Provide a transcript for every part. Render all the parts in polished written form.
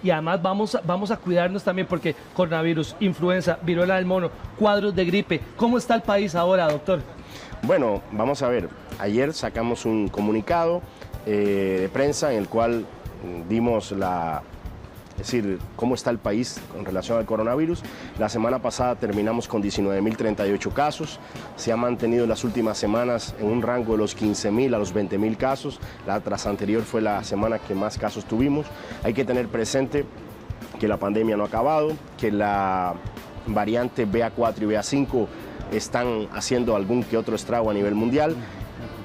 y además vamos a cuidarnos también porque coronavirus, influenza, viruela del mono, cuadros de gripe. ¿Cómo está el país ahora, doctor? Bueno, vamos a ver. Ayer sacamos un comunicado de prensa en el cual dimos es decir, cómo está el país con relación al coronavirus. La semana pasada terminamos con 19.038 casos. Se ha mantenido en las últimas semanas en un rango de los 15.000 a los 20.000 casos. La tras anterior fue la semana que más casos tuvimos. Hay que tener presente que la pandemia no ha acabado, que la variante BA4 y BA5 están haciendo algún que otro estrago a nivel mundial.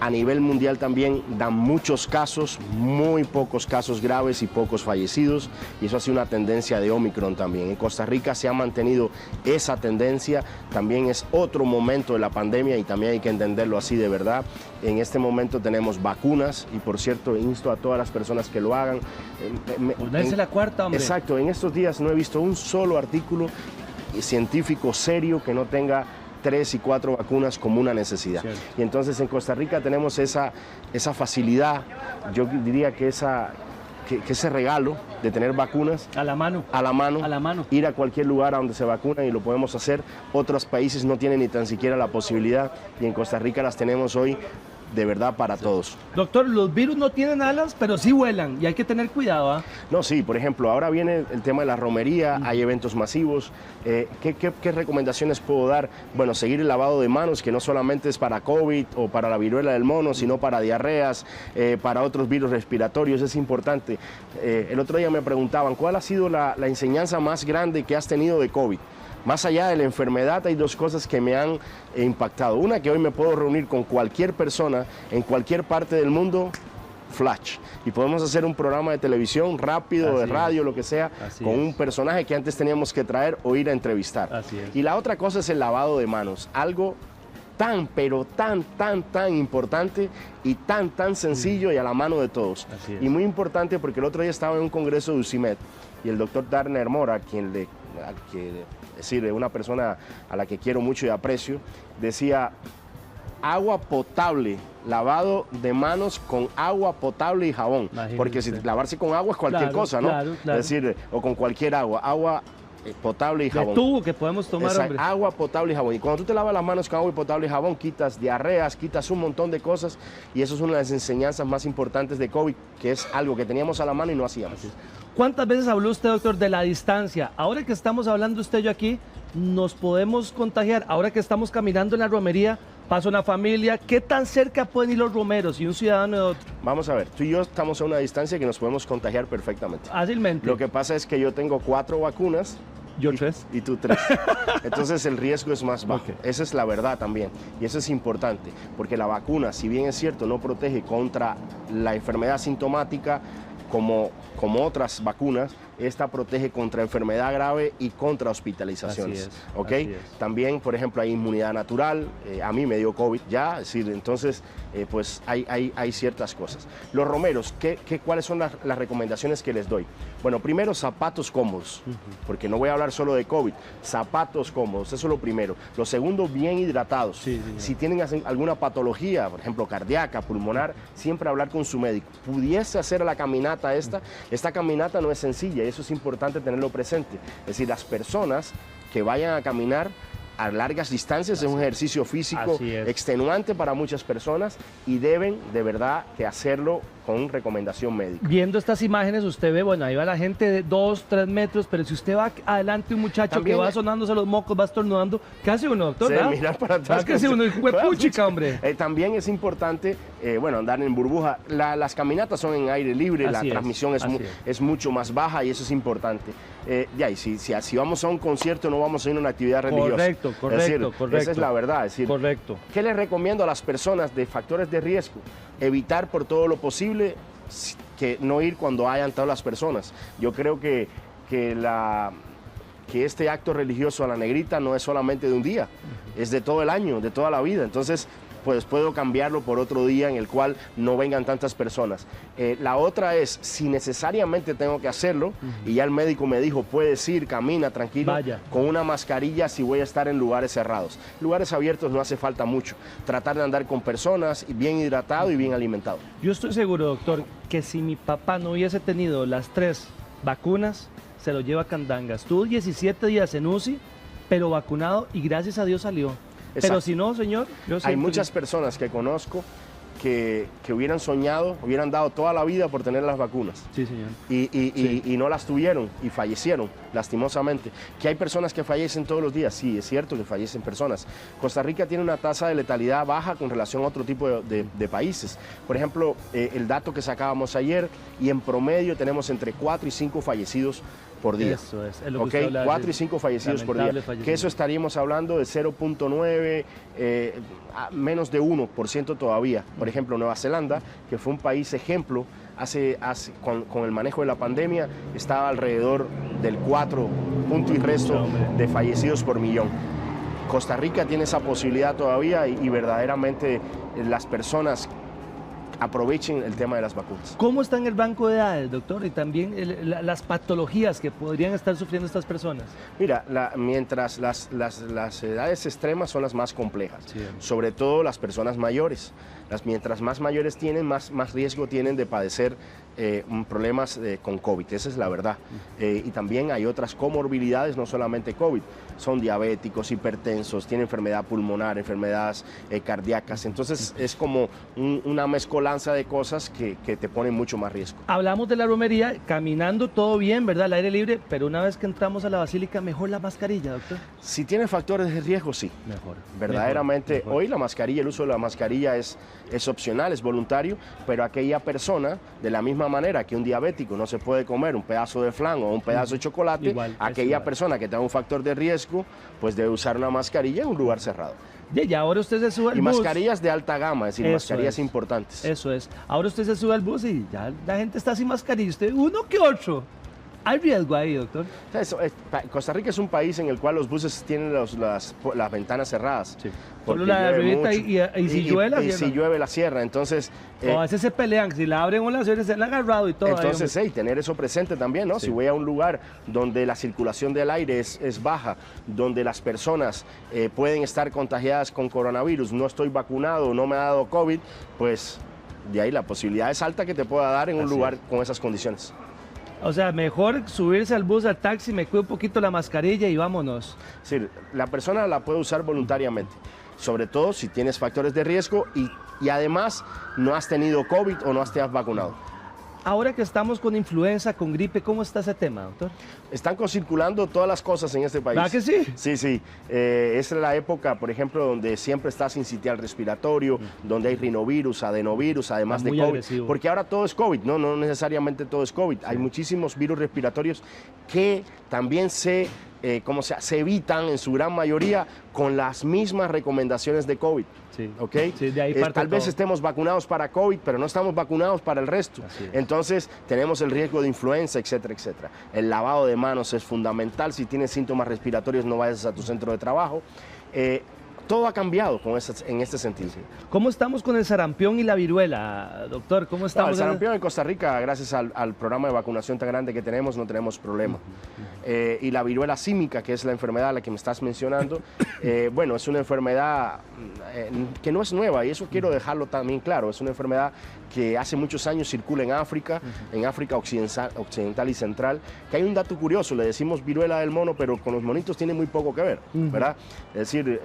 A nivel mundial también dan muchos casos, muy pocos casos graves y pocos fallecidos, y eso ha sido una tendencia de Omicron también. En Costa Rica se ha mantenido esa tendencia, también es otro momento de la pandemia y también hay que entenderlo así de verdad. En este momento tenemos vacunas y, por cierto, insto a todas las personas que lo hagan. Ponerse la cuarta, hombre. Exacto, en estos días no he visto un solo artículo científico serio que no tenga 3 y 4 vacunas como una necesidad. Cierto. Y entonces en Costa Rica tenemos esa facilidad, yo diría que ese regalo de tener vacunas A la mano. a la mano, A la mano. ir a cualquier lugar a donde se vacunan y lo podemos hacer. Otros países no tienen ni tan siquiera la posibilidad y en Costa Rica las tenemos hoy de verdad para todos. Doctor, los virus no tienen alas, pero sí vuelan y hay que tener cuidado, ¿ah? No, sí, por ejemplo, ahora viene el tema de la romería, hay eventos masivos. ¿Qué recomendaciones puedo dar? Bueno, seguir el lavado de manos, que no solamente es para COVID o para la viruela del mono, sino para diarreas, para otros virus respiratorios, es importante. El otro día me preguntaban, ¿cuál ha sido la enseñanza más grande que has tenido de COVID? Más allá de la enfermedad, hay dos cosas que me han impactado. Una, que hoy me puedo reunir con cualquier persona en cualquier parte del mundo, flash. Y podemos hacer un programa de televisión rápido, de radio, lo que sea, con un personaje que antes teníamos que traer o ir a entrevistar. Así es. Y la otra cosa es el lavado de manos. Algo tan, pero tan importante y tan sencillo y a la mano de todos. Así es. Y muy importante porque el otro día estaba en un congreso de UCIMED y el doctor Darner Mora, es decir, una persona a la que quiero mucho y aprecio, decía: agua potable, lavado de manos con agua potable y jabón. Imagínese. Porque si lavarse con agua es cualquier cosa, ¿no? Claro. Es decir, o con cualquier agua potable y jabón. De tubo que podemos tomar, Exacto, hombre. agua potable y jabón. Y cuando tú te lavas las manos con agua potable y jabón, quitas diarreas, quitas un montón de cosas, y eso es una de las enseñanzas más importantes de COVID, que es algo que teníamos a la mano y no hacíamos. ¿Cuántas veces habló usted, doctor, de la distancia? Ahora que estamos hablando usted y yo aquí, nos podemos contagiar. Ahora que estamos caminando en la romería, pasa una familia, ¿qué tan cerca pueden ir los romeros y un ciudadano de otro? Vamos a ver, tú y yo estamos a una distancia que nos podemos contagiar perfectamente. Fácilmente. Lo que pasa es que yo tengo 4 vacunas. Yo 3. Y tú 3. Entonces el riesgo es más bajo. Ok. Esa es la verdad también. Y eso es importante, porque la vacuna, si bien es cierto, no protege contra la enfermedad sintomática como otras vacunas, esta protege contra enfermedad grave y contra hospitalizaciones. Así es, ¿Ok? así es. También, por ejemplo, hay inmunidad natural. A mí me dio COVID ya, es decir, entonces, pues hay ciertas cosas. Los romeros, ¿cuáles son las recomendaciones que les doy? Bueno, primero, zapatos cómodos, porque no voy a hablar solo de COVID. Zapatos cómodos, eso es lo primero. Lo segundo, bien hidratados. Sí. Si tienen alguna patología, por ejemplo, cardíaca, pulmonar, siempre hablar con su médico. ¿Pudiese hacer la caminata esta? Esta caminata no es sencilla y eso es importante tenerlo presente. Es decir, las personas que vayan a caminar a largas distancias es un ejercicio físico extenuante para muchas personas y deben de verdad que hacerlo con recomendación médica. Viendo estas imágenes, usted ve, bueno, ahí va la gente de 2, 3 metros, pero si usted va adelante un muchacho También que va sonándose los mocos, va estornudando, ¿qué hace uno, doctor? Sí, mirar para atrás. ¿Qué hace uno? ¡Puchica, hombre! También es importante, andar en burbuja. Las caminatas son en aire libre, la transmisión es mucho más baja y eso es importante. Y si vamos a un concierto, no vamos a ir a una actividad religiosa. Correcto. Esa es la verdad. Es decir, correcto. ¿Qué les recomiendo a las personas de factores de riesgo? Evitar por todo lo posible que no ir cuando hayan todas las personas. Yo creo que este acto religioso a la negrita no es solamente de un día, es de todo el año, de toda la vida. Entonces, pues puedo cambiarlo por otro día en el cual no vengan tantas personas. La otra es, si necesariamente tengo que hacerlo, y ya el médico me dijo, puedes ir, camina tranquilo, con una mascarilla si voy a estar en lugares cerrados. Lugares abiertos no hace falta mucho. Tratar de andar con personas bien hidratado y bien alimentado. Yo estoy seguro, doctor, que si mi papá no hubiese tenido las 3 vacunas, se lo lleva a Candanga. Estuvo 17 días en UCI, pero vacunado y gracias a Dios salió. Exacto. Pero si no, señor, hay muchas personas que conozco que hubieran soñado, hubieran dado toda la vida por tener las vacunas. Sí, señor. Y no las tuvieron y fallecieron, lastimosamente. Que hay personas que fallecen todos los días, sí, es cierto que fallecen personas. Costa Rica tiene una tasa de letalidad baja con relación a otro tipo de países. Por ejemplo, el dato que sacábamos ayer, y en promedio tenemos entre 4 y 5 fallecidos por día. Eso es lo que ¿Okay? usted habla, 4 y 5 fallecidos por día. Que eso estaríamos hablando de 0.9, menos de 1% todavía. Por ejemplo, Nueva Zelanda, que fue un país ejemplo, con el manejo de la pandemia, estaba alrededor del 4 punto y resto de fallecidos por millón. Costa Rica tiene esa posibilidad todavía y verdaderamente las personas aprovechen el tema de las vacunas. ¿Cómo está en el banco de edades, doctor? Y también las patologías que podrían estar sufriendo estas personas. Mira, mientras las edades extremas son las más complejas, sí, sobre todo las personas mayores. Mientras más mayores tienen, más riesgo tienen de padecer problemas con COVID, esa es la verdad. Y también hay otras comorbilidades, no solamente COVID, son diabéticos, hipertensos, tienen enfermedad pulmonar, enfermedades cardíacas, entonces es como una mezcolanza de cosas que te ponen mucho más riesgo. Hablamos de la romería, caminando todo bien, ¿verdad? Al aire libre, pero una vez que entramos a la basílica, ¿mejor la mascarilla, doctor? Si tiene factores de riesgo, sí. Mejor. Verdaderamente, hoy la mascarilla, el uso de la mascarilla es opcional, es voluntario, pero aquella persona, de la misma manera que un diabético no se puede comer un pedazo de flan o un pedazo de chocolate, aquella persona que tenga un factor de riesgo, pues debe usar una mascarilla en un lugar cerrado. Y ahora usted se sube al bus. Y mascarillas de alta gama, es decir, mascarillas importantes. Eso es. Ahora usted se sube al bus y ya la gente está sin mascarilla. Usted, uno que otro. ¿Hay riesgo ahí, doctor? Costa Rica es un país en el cual los buses tienen las ventanas cerradas. Sí. Solo la de arribita y si llueve la cierra. Y si llueve la cierra, entonces... a veces se pelean, si la abren o la cierran, se han agarrado y todo. Entonces, tener eso presente también, ¿no? Sí. Si voy a un lugar donde la circulación del aire es baja, donde las personas pueden estar contagiadas con coronavirus, no estoy vacunado, no me ha dado COVID, pues de ahí la posibilidad es alta que te pueda dar en un lugar con esas condiciones. O sea, mejor subirse al bus, al taxi, me cuido un poquito la mascarilla y vámonos. Sí, la persona la puede usar voluntariamente, sobre todo si tienes factores de riesgo y además no has tenido COVID o no te has vacunado. Ahora que estamos con influenza, con gripe, ¿cómo está ese tema, doctor? Están circulando todas las cosas en este país. ¿Verdad que sí? Sí, sí. Es la época, por ejemplo, donde siempre está sin sitial respiratorio, donde hay rinovirus, adenovirus, además de COVID. Agresivo. Porque ahora todo es COVID, no necesariamente todo es COVID. Sí. Hay muchísimos virus respiratorios que también se evitan en su gran mayoría con las mismas recomendaciones de COVID. Sí. ¿Okay? Sí, de ahí tal vez estemos vacunados para COVID, pero no estamos vacunados para el resto. Entonces tenemos el riesgo de influenza, etcétera, etcétera. El lavado de manos es fundamental. Si tienes síntomas respiratorios, no vayas a tu centro de trabajo. Todo ha cambiado en este sentido. ¿Cómo estamos con el sarampión y la viruela, doctor? ¿Cómo estamos? El sarampión en Costa Rica, gracias al programa de vacunación tan grande que tenemos, no tenemos problema. Y la viruela símica, que es la enfermedad a la que me estás mencionando, bueno, es una enfermedad que no es nueva, y eso quiero dejarlo también claro. Es una enfermedad que hace muchos años circula en África occidental y central, que hay un dato curioso, le decimos viruela del mono, pero con los monitos tiene muy poco que ver, ¿verdad? Es decir,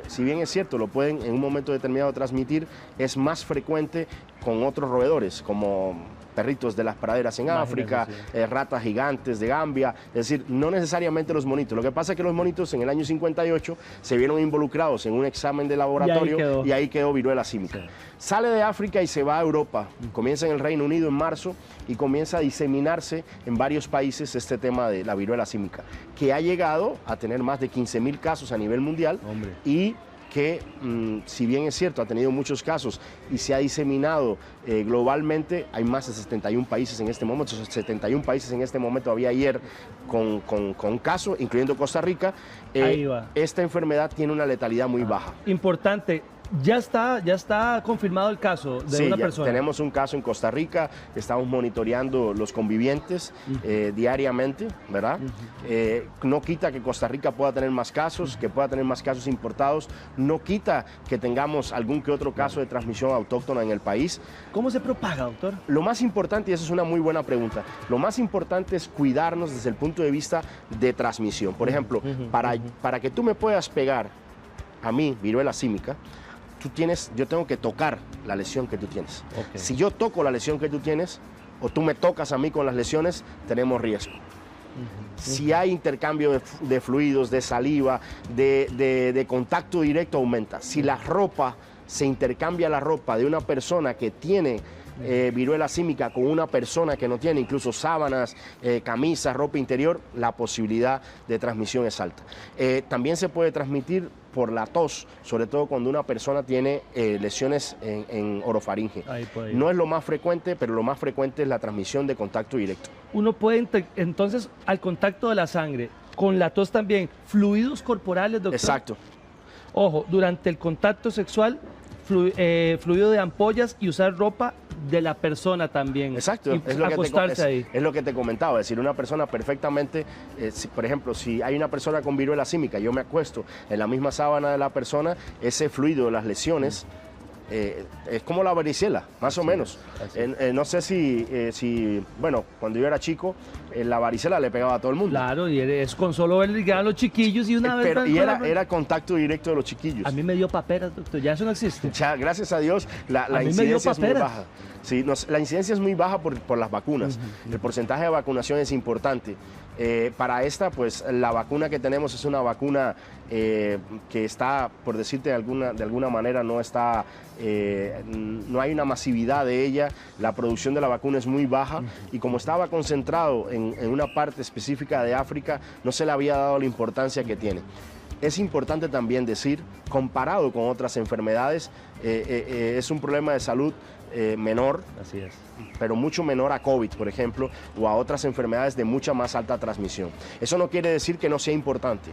si bien es cierto, lo pueden en un momento determinado transmitir, es más frecuente con otros roedores, como perritos de las praderas en África, ratas gigantes de Gambia, es decir, no necesariamente los monitos. Lo que pasa es que los monitos en el año 58 se vieron involucrados en un examen de laboratorio y ahí quedó viruela símica. Sí. Sale de África y se va a Europa, comienza en el Reino Unido en marzo y comienza a diseminarse en varios países este tema de la viruela símica, que ha llegado a tener más de 15.000 casos a nivel mundial. Hombre. Y que, si bien es cierto, ha tenido muchos casos y se ha diseminado globalmente, hay más de 71 países en este momento, 71 países en este momento, había ayer con caso, incluyendo Costa Rica. Esta enfermedad tiene una letalidad muy baja. Importante, Ya está confirmado el caso de Sí, una ya persona. tenemos un caso en Costa Rica, estamos monitoreando los convivientes diariamente, ¿verdad? No quita que Costa Rica pueda tener más casos, que pueda tener más casos importados, no quita que tengamos algún que otro caso de transmisión autóctona en el país. ¿Cómo se propaga, doctor? Lo más importante, y esa es una muy buena pregunta, lo más importante es cuidarnos desde el punto de vista de transmisión. Por ejemplo, para que tú me puedas pegar a mí, viruela símica, yo tengo que tocar la lesión que tú tienes. Okay. Si yo toco la lesión que tú tienes, o tú me tocas a mí con las lesiones, tenemos riesgo. Si hay intercambio de fluidos, de saliva, de contacto directo, aumenta. Si la ropa, se intercambia la ropa de una persona que tiene viruela símica con una persona que no tiene, incluso sábanas, camisas, ropa interior, la posibilidad de transmisión es alta. También se puede transmitir por la tos, sobre todo cuando una persona tiene lesiones en orofaringe. No es lo más frecuente, pero lo más frecuente es la transmisión de contacto directo. Uno puede, entonces, al contacto de la sangre, con la tos también, fluidos corporales, doctor. Exacto. Ojo, durante el contacto sexual, fluido de ampollas y usar ropa de la persona también. Exacto, y acostarse ahí. Es lo que te comentaba, es decir, una persona perfectamente, por ejemplo, si hay una persona con viruela símica, yo me acuesto en la misma sábana de la persona, ese fluido de las lesiones es como la varicela, más o menos. No sé si, bueno, cuando yo era chico, la varicela le pegaba a todo el mundo. Claro, y es con solo ver a los chiquillos y una vez... Era contacto directo de los chiquillos. A mí me dio paperas, doctor, ya eso no existe. Ya, gracias a Dios, la incidencia es muy baja. Sí, la incidencia es muy baja por las vacunas. El porcentaje de vacunación es importante. Para esta, pues la vacuna que tenemos es una vacuna que está, por decirte de alguna manera, no hay una masividad de ella, la producción de la vacuna es muy baja y como estaba concentrado en una parte específica de África, no se le había dado la importancia que tiene. Es importante también decir, comparado con otras enfermedades, es un problema de salud menor, así es, pero mucho menor a COVID, por ejemplo, o a otras enfermedades de mucha más alta transmisión. Eso no quiere decir que no sea importante.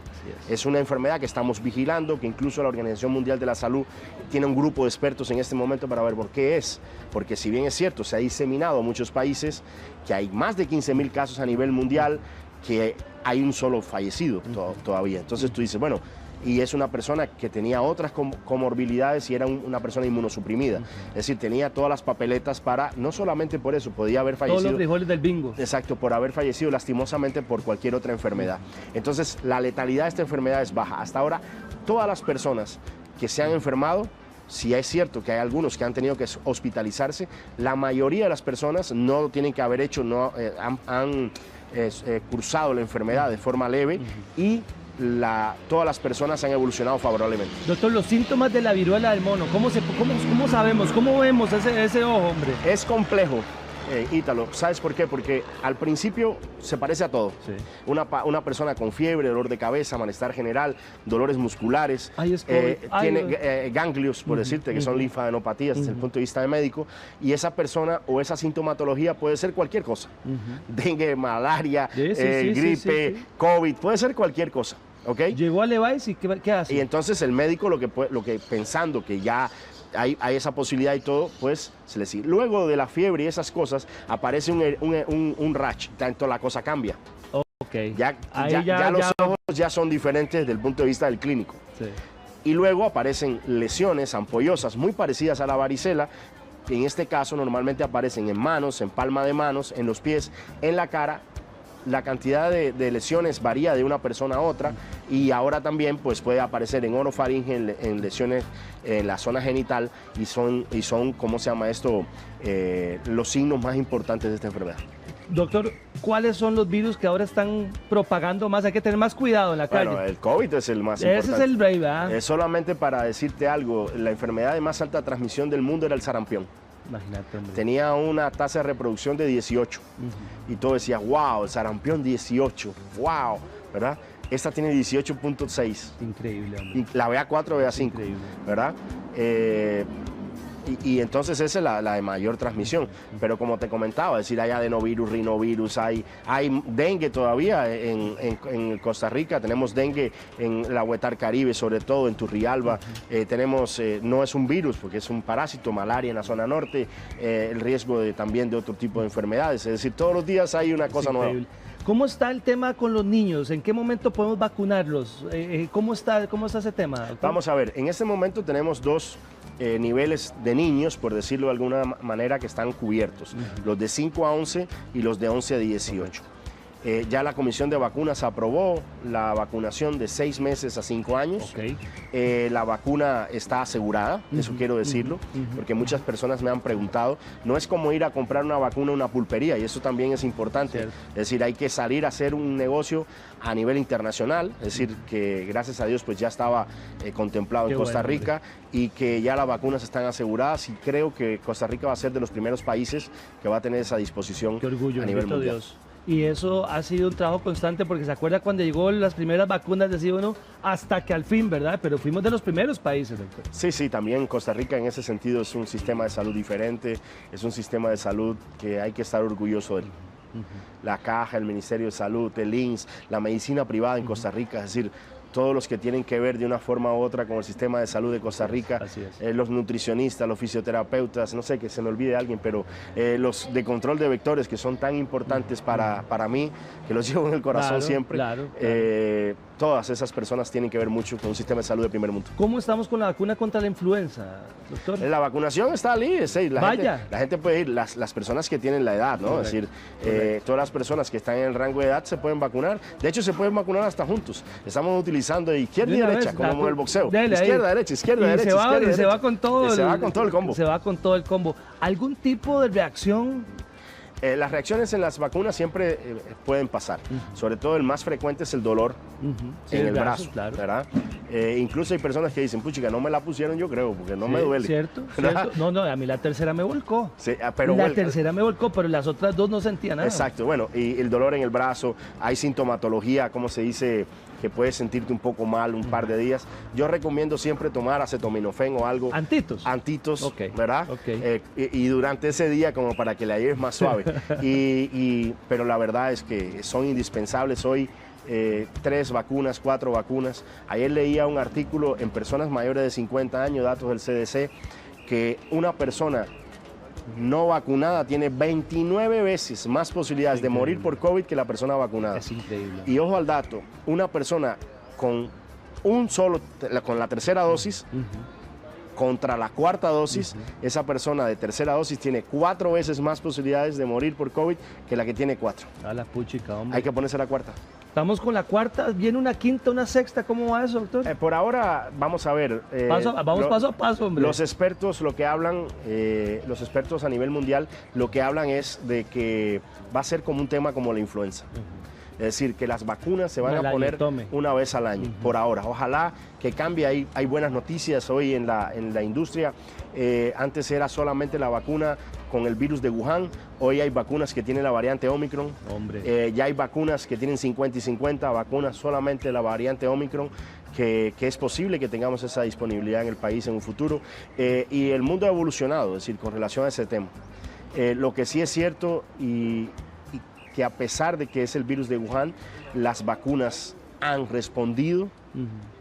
Es una enfermedad que estamos vigilando, que incluso la Organización Mundial de la Salud tiene un grupo de expertos en este momento para ver por qué es. Porque si bien es cierto, se ha diseminado a muchos países, que hay más de 15.000 casos a nivel mundial, que hay un solo fallecido todavía. Entonces tú dices, bueno, y es una persona que tenía otras comorbilidades y era una persona inmunosuprimida. Es decir, tenía todas las papeletas para, no solamente por eso, podía haber fallecido. Todos los frijoles del bingo. Exacto, por haber fallecido lastimosamente por cualquier otra enfermedad. Entonces, la letalidad de esta enfermedad es baja. Hasta ahora, todas las personas que se han enfermado, si es cierto que hay algunos que han tenido que hospitalizarse, la mayoría de las personas no lo tienen que haber hecho, han cursado la enfermedad de forma leve y todas las personas han evolucionado favorablemente. Doctor, los síntomas de la viruela del mono, ¿cómo sabemos, cómo vemos ese ojo, hombre? Es complejo, Ítalo. ¿Sabes por qué? Porque al principio se parece a todo. Sí. Una persona con fiebre, dolor de cabeza, malestar general, dolores musculares, tiene ganglios, por decirte, que son linfadenopatías desde el punto de vista de médico, y esa persona o esa sintomatología puede ser cualquier cosa. Dengue, malaria, gripe, COVID, puede ser cualquier cosa. ¿Okay? Llegó a Levi's y ¿qué hace? Y entonces el médico lo que pensando que ya hay esa posibilidad y todo, pues se le sigue. Luego de la fiebre y esas cosas aparece un rash, tanto la cosa cambia. Okay. Ya los ojos ya son diferentes desde el punto de vista del clínico. Sí. Y luego aparecen lesiones ampollosas muy parecidas a la varicela, que en este caso normalmente aparecen en manos, en palma de manos, en los pies, en la cara. La cantidad de lesiones varía de una persona a otra y ahora también pues, puede aparecer en orofaringe, en lesiones en la zona genital y son ¿cómo se llama esto? Los signos más importantes de esta enfermedad. Doctor, ¿cuáles son los virus que ahora están propagando más? Hay que tener más cuidado en la calle. Bueno, el COVID es el más importante. Ese es el rey, ¿verdad? Solamente para decirte algo, la enfermedad de más alta transmisión del mundo era el sarampión. Imagínate, hombre. Tenía una tasa de reproducción de 18 y todo decía, wow, el sarampión 18, wow, ¿verdad? Esta tiene 18.6. Increíble, hombre. Y la BA4, BA5, increíble, ¿verdad? Y entonces esa es la de mayor transmisión. Pero como te comentaba, es decir, hay adenovirus, rinovirus, hay dengue todavía en Costa Rica, tenemos dengue en la Huetar Caribe, sobre todo en Turrialba. Tenemos, no es un virus porque es un parásito, malaria en la zona norte, el riesgo también de otro tipo de enfermedades. Es decir, todos los días hay una cosa nueva. ¿Cómo está el tema con los niños? ¿En qué momento podemos vacunarlos? ¿Cómo está ese tema, doctor? Vamos a ver, en este momento tenemos dos niveles de niños, por decirlo de alguna manera, que están cubiertos. Los de 5 a 11 y los de 11 a 18. Ya la Comisión de Vacunas aprobó la vacunación de 6 meses a 5 años. La vacuna está asegurada, eso quiero decirlo, porque muchas personas me han preguntado. No es como ir a comprar una vacuna a una pulpería, y eso también es importante. Cierto. Es decir, hay que salir a hacer un negocio a nivel internacional, es decir, que gracias a Dios pues ya estaba contemplado en Costa Rica, y que ya las vacunas están aseguradas, y creo que Costa Rica va a ser de los primeros países que va a tener esa disposición a nivel mundial. Dios. Y eso ha sido un trabajo constante, porque se acuerda cuando llegó las primeras vacunas, decía uno, hasta que al fin, ¿verdad? Pero fuimos de los primeros países, doctor. Sí, también Costa Rica en ese sentido es un sistema de salud diferente, es un sistema de salud que hay que estar orgulloso de él. La Caja, el Ministerio de Salud, el INSS, la medicina privada en Costa Rica, es decir, todos los que tienen que ver de una forma u otra con el sistema de salud de Costa Rica, los nutricionistas, los fisioterapeutas, no sé, que se me olvide alguien, pero los de control de vectores, que son tan importantes para mí, que los llevo en el corazón siempre, todas esas personas tienen que ver mucho con un sistema de salud de primer mundo. ¿Cómo estamos con la vacuna contra la influenza, doctor? La vacunación está allí, la gente puede ir, las personas que tienen la edad, ¿no? Es decir, todas las personas que están en el rango de edad se pueden vacunar, de hecho se pueden vacunar hasta juntos. Estamos utilizando de izquierda y derecha, como en el boxeo. Izquierda, derecha, izquierda, derecha. Se va con todo. Se va con todo el combo. Se va con todo el combo. ¿Algún tipo de reacción? Las reacciones en las vacunas siempre pueden pasar. Sobre todo el más frecuente es el dolor en el brazo, ¿verdad? Incluso hay personas que dicen, puchica, no me la pusieron, yo creo, porque no me duele. Cierto. No, a mí la tercera me volcó. Pero la tercera me volcó, pero las otras dos no sentía nada. Exacto, bueno, y el dolor en el brazo, hay sintomatología, como se dice, que puedes sentirte un poco mal un par de días. Yo recomiendo siempre tomar acetaminofén o algo. ¿Antitos? Antitos, ¿verdad? Y durante ese día como para que la lleves más suave. Pero la verdad es que son indispensables hoy. 3 vacunas, 4 vacunas. Ayer leía un artículo en personas mayores de 50 años, datos del CDC, que una persona no vacunada tiene 29 veces más posibilidades de morir por COVID que la persona vacunada. Es increíble. Y ojo al dato, una persona con con la tercera dosis, contra la cuarta dosis, esa persona de tercera dosis tiene 4 veces más posibilidades de morir por COVID que la que tiene 4. A la puchica, hombre. Hay que ponerse la cuarta. Estamos con la cuarta, viene una quinta, una sexta, ¿cómo va eso, doctor? Por ahora, vamos a ver. Vamos paso a paso, hombre. Los expertos lo que hablan, los expertos a nivel mundial, lo que hablan es de que va a ser como un tema como la influenza. Es decir, que las vacunas se van a poner una vez al año, por ahora. Ojalá que cambie, hay buenas noticias hoy en la industria. Antes era solamente la vacuna con el virus de Wuhan, hoy hay vacunas que tienen la variante Omicron. Ya hay vacunas que tienen 50 y 50, vacunas solamente de la variante Omicron, que es posible que tengamos esa disponibilidad en el país en un futuro. Y el mundo ha evolucionado, es decir, con relación a ese tema. Lo que sí es cierto y que a pesar de que es el virus de Wuhan, las vacunas han respondido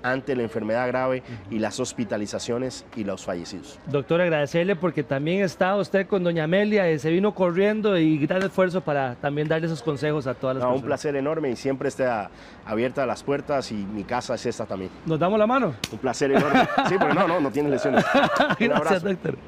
ante la enfermedad grave y las hospitalizaciones y los fallecidos. Doctor, agradecerle porque también está usted con doña Amelia, se vino corriendo y gran esfuerzo para también darle esos consejos a todas las personas. Un placer enorme y siempre está abierta las puertas y mi casa es esta también. ¿Nos damos la mano? Un placer enorme. Sí, pero no tienes lesiones. Gracias, doctor.